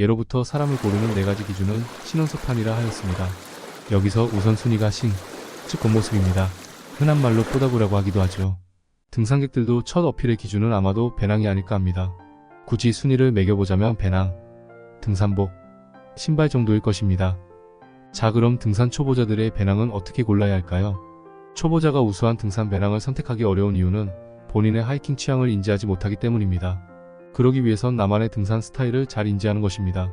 예로부터 사람을 고르는 4가지 기준은 신원소탄이라 하였습니다. 여기서 우선순위가 신, 즉 겉모습입니다. 흔한 말로 뽀다구라고 하기도 하죠. 등산객들도 첫 어필의 기준은 아마도 배낭이 아닐까 합니다. 굳이 순위를 매겨보자면 배낭, 등산복, 신발 정도일 것입니다. 자, 그럼 등산 초보자들의 배낭은 어떻게 골라야 할까요? 초보자가 우수한 등산 배낭을 선택하기 어려운 이유는 본인의 하이킹 취향을 인지하지 못하기 때문입니다. 그러기 위해선 나만의 등산 스타일을 잘 인지하는 것입니다.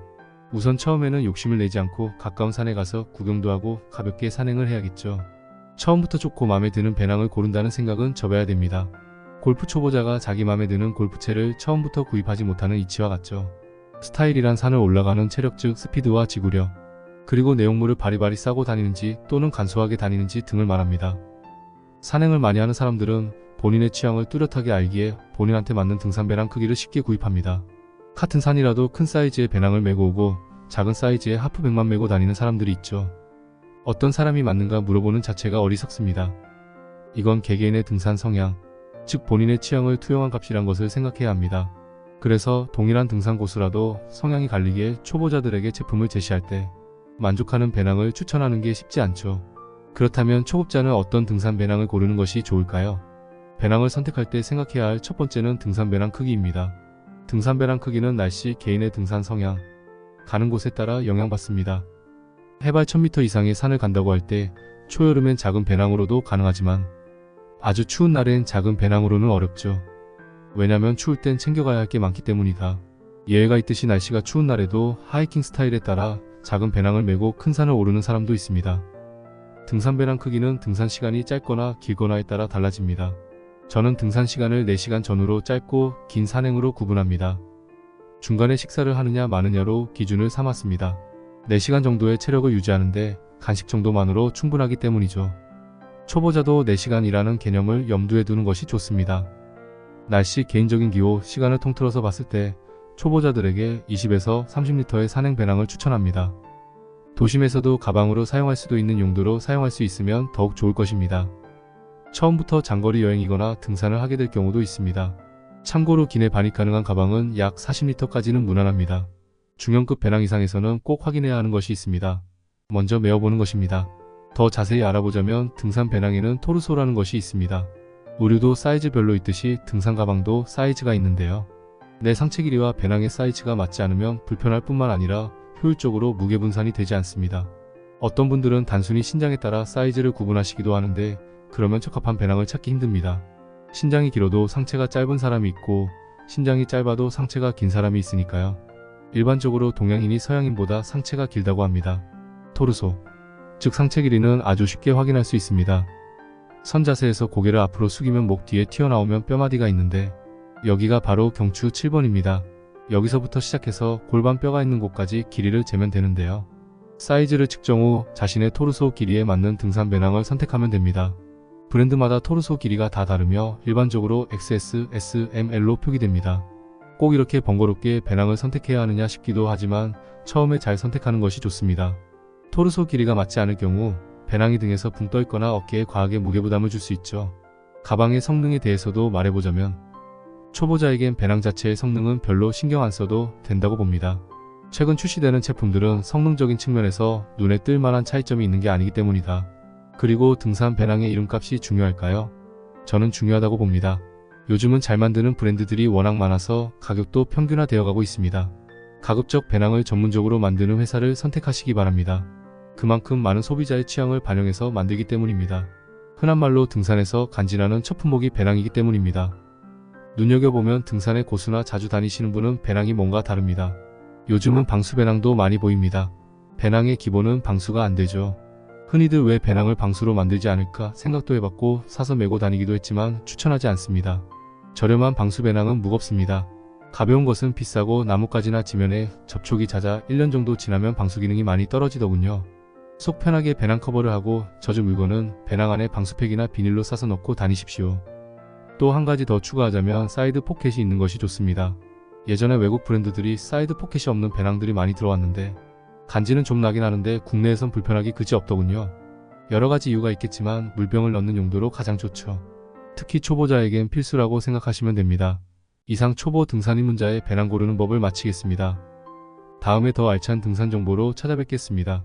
우선 처음에는 욕심을 내지 않고 가까운 산에 가서 구경도 하고 가볍게 산행을 해야겠죠. 처음부터 좋고 마음에 드는 배낭을 고른다는 생각은 접어야 됩니다. 골프 초보자가 자기 마음에 드는 골프채를 처음부터 구입하지 못하는 이치와 같죠. 스타일이란 산을 올라가는 체력, 즉 스피드와 지구력, 그리고 내용물을 바리바리 싸고 다니는지 또는 간소하게 다니는지 등을 말합니다. 산행을 많이 하는 사람들은 본인의 취향을 뚜렷하게 알기에 본인한테 맞는 등산 배낭 크기를 쉽게 구입합니다. 같은 산이라도 큰 사이즈의 배낭을 메고 오고 작은 사이즈의 하프백만 메고 다니는 사람들이 있죠. 어떤 사람이 맞는가 물어보는 자체가 어리석습니다. 이건 개개인의 등산 성향, 즉 본인의 취향을 투영한 값이란 것을 생각해야 합니다. 그래서 동일한 등산 고수라도 성향이 갈리기에 초보자들에게 제품을 제시할 때 만족하는 배낭을 추천하는 게 쉽지 않죠. 그렇다면 초급자는 어떤 등산 배낭을 고르는 것이 좋을까요? 배낭을 선택할 때 생각해야 할 첫 번째는 등산 배낭 크기입니다. 등산 배낭 크기는 날씨, 개인의 등산 성향, 가는 곳에 따라 영향받습니다. 해발 1000m 이상의 산을 간다고 할 때 초여름엔 작은 배낭으로도 가능하지만 아주 추운 날엔 작은 배낭으로는 어렵죠. 왜냐면 추울 땐 챙겨가야 할 게 많기 때문이다. 예외가 있듯이 날씨가 추운 날에도 하이킹 스타일에 따라 작은 배낭을 메고 큰 산을 오르는 사람도 있습니다. 등산 배낭 크기는 등산 시간이 짧거나 길거나에 따라 달라집니다. 저는 등산 시간을 4시간 전후로 짧고 긴 산행으로 구분합니다. 중간에 식사를 하느냐 마느냐로 기준을 삼았습니다. 4시간 정도의 체력을 유지하는데 간식 정도만으로 충분하기 때문이죠. 초보자도 4시간이라는 개념을 염두에 두는 것이 좋습니다. 날씨, 개인적인 기호, 시간을 통틀어서 봤을 때 초보자들에게 20에서 30리터의 산행 배낭을 추천합니다. 도심에서도 가방으로 사용할 수도 있는 용도로 사용할 수 있으면 더욱 좋을 것입니다. 처음부터 장거리 여행이거나 등산을 하게 될 경우도 있습니다. 참고로 기내 반입 가능한 가방은 약 40리터까지는 무난합니다. 중형급 배낭 이상에서는 꼭 확인해야 하는 것이 있습니다. 먼저 메어보는 것입니다. 더 자세히 알아보자면 등산 배낭에는 토르소라는 것이 있습니다. 의류도 사이즈별로 있듯이 등산 가방도 사이즈가 있는데요. 내 상체 길이와 배낭의 사이즈가 맞지 않으면 불편할 뿐만 아니라 효율적으로 무게 분산이 되지 않습니다. 어떤 분들은 단순히 신장에 따라 사이즈를 구분하시기도 하는데 그러면 적합한 배낭을 찾기 힘듭니다. 신장이 길어도 상체가 짧은 사람이 있고 신장이 짧아도 상체가 긴 사람이 있으니까요. 일반적으로 동양인이 서양인보다 상체가 길다고 합니다. 토르소, 즉 상체 길이는 아주 쉽게 확인할 수 있습니다. 선 자세에서 고개를 앞으로 숙이면 목 뒤에 튀어나오면 뼈마디가 있는데 여기가 바로 경추 7번입니다. 여기서부터 시작해서 골반 뼈가 있는 곳까지 길이를 재면 되는데요. 사이즈를 측정 후 자신의 토르소 길이에 맞는 등산 배낭을 선택하면 됩니다. 브랜드마다 토르소 길이가 다 다르며 일반적으로 XS, S, ML로 표기됩니다. 꼭 이렇게 번거롭게 배낭을 선택해야 하느냐 싶기도 하지만 처음에 잘 선택하는 것이 좋습니다. 토르소 길이가 맞지 않을 경우 배낭이 등에서 붕 떠 있거나 어깨에 과하게 무게부담을 줄 수 있죠. 가방의 성능에 대해서도 말해보자면 초보자에겐 배낭 자체의 성능은 별로 신경 안 써도 된다고 봅니다. 최근 출시되는 제품들은 성능적인 측면에서 눈에 띌 만한 차이점이 있는 게 아니기 때문이다. 그리고 등산 배낭의 이름값이 중요할까요? 저는 중요하다고 봅니다. 요즘은 잘 만드는 브랜드들이 워낙 많아서 가격도 평균화되어 가고 있습니다. 가급적 배낭을 전문적으로 만드는 회사를 선택하시기 바랍니다. 그만큼 많은 소비자의 취향을 반영해서 만들기 때문입니다. 흔한 말로 등산에서 간지나는 첫 품목이 배낭이기 때문입니다. 눈여겨보면 등산의 고수나 자주 다니시는 분은 배낭이 뭔가 다릅니다. 요즘은 방수 배낭도 많이 보입니다. 배낭의 기본은 방수가 안 되죠. 흔히들 왜 배낭을 방수로 만들지 않을까 생각도 해봤고 사서 메고 다니기도 했지만 추천하지 않습니다. 저렴한 방수 배낭은 무겁습니다. 가벼운 것은 비싸고 나뭇가지나 지면에 접촉이 잦아 1년 정도 지나면 방수 기능이 많이 떨어지더군요. 속 편하게 배낭 커버를 하고 젖은 물건은 배낭 안에 방수팩이나 비닐로 싸서 넣고 다니십시오. 또 한 가지 더 추가하자면 사이드 포켓이 있는 것이 좋습니다. 예전에 외국 브랜드들이 사이드 포켓이 없는 배낭들이 많이 들어왔는데 간지는 좀 나긴 하는데 국내에선 불편하기 그지없더군요. 여러가지 이유가 있겠지만 물병을 넣는 용도로 가장 좋죠. 특히 초보자에겐 필수라고 생각하시면 됩니다. 이상 초보 등산 입문자의 배낭 고르는 법을 마치겠습니다. 다음에 더 알찬 등산 정보로 찾아뵙겠습니다.